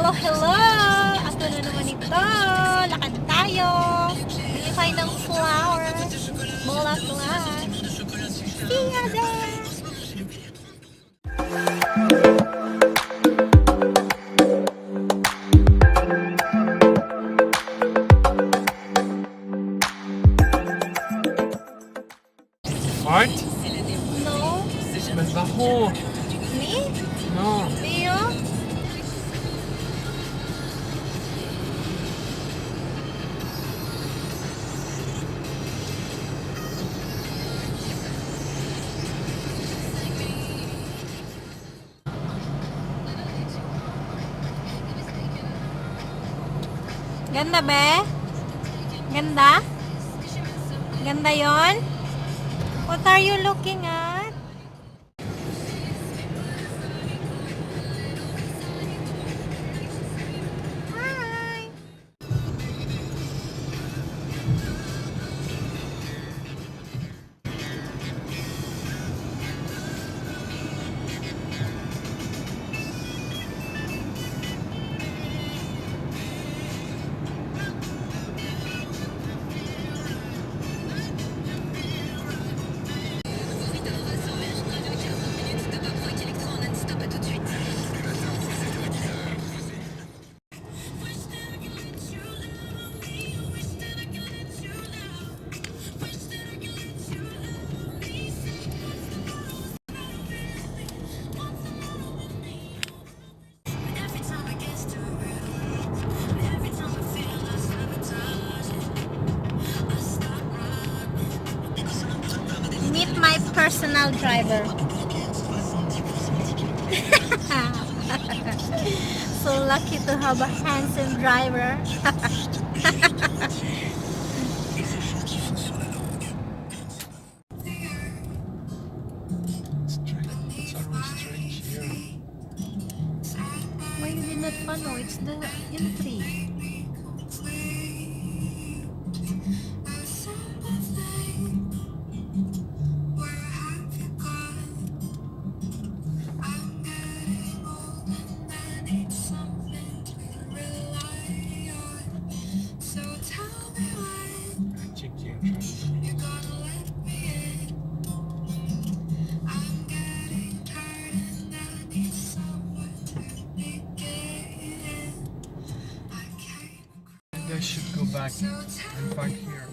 Hello, hello! Ato na naman ito. Lakad tayo. Bili tayo ng flower. Bulaklak. See ya there! Art? No? Malbaho. Me? No. Leo? Ganda be? Ganda? Ganda yon? What are you looking at? Hi! Meet my personal driver. So lucky to have a handsome driver. Strange here. Why you did not follow? It's the entry. Check the entrance. Maybe I should go back and park here.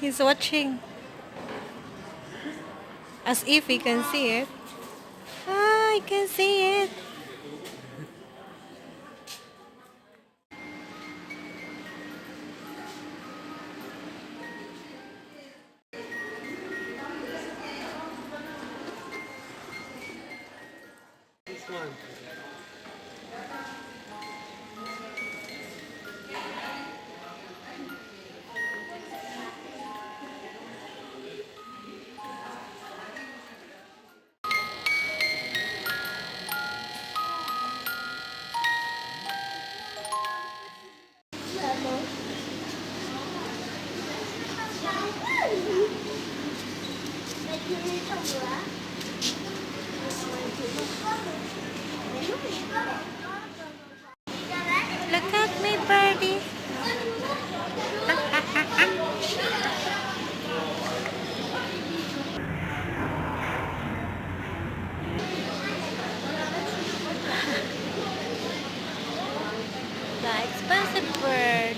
He's watching. As if he can see it. Ah, I can see it. This one. Look at my birdie. The expensive bird.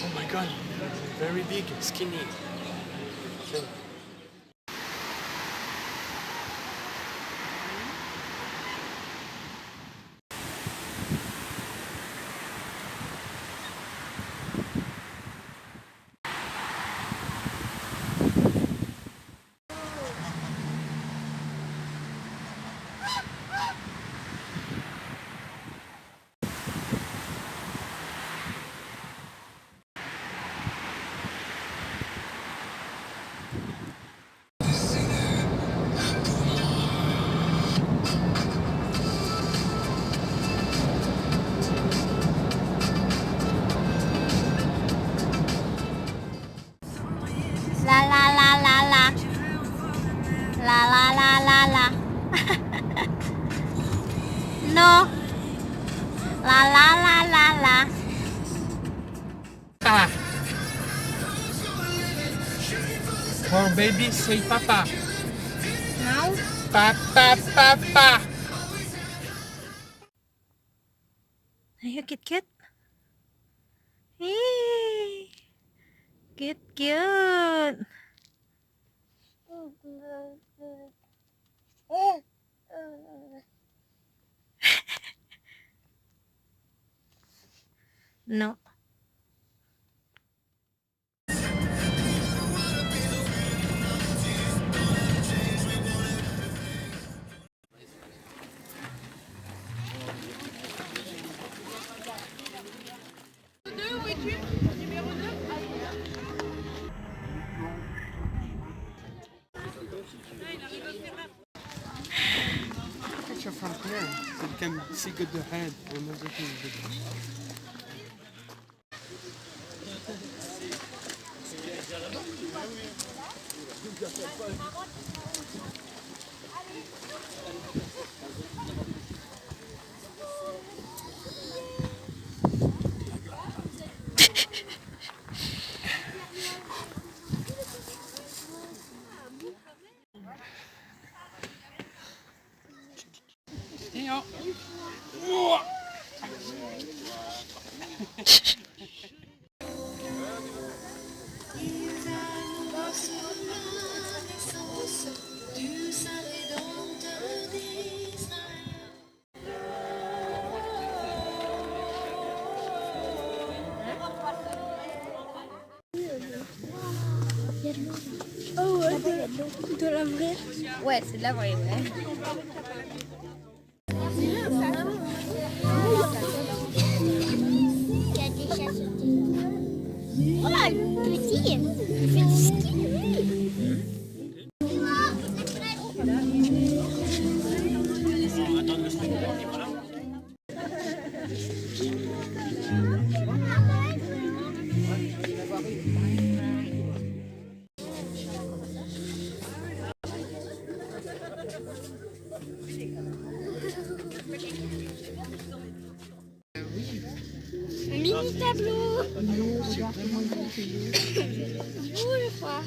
Oh my god, very big, skinny. Okay. La la la la la. La la la la la. No. La la la la la. Ah. For baby, say papa. Now? Papa, papa. Are you cute? Hey. Cute. No. Picture from here, so you can see good the head and everything. Theo. Oh, de la vraie. Ouais, c'est de la vraie, ouais. Il y a des chasses. Oh, le petit, il fait du ski. le tableau. Ouh, je crois.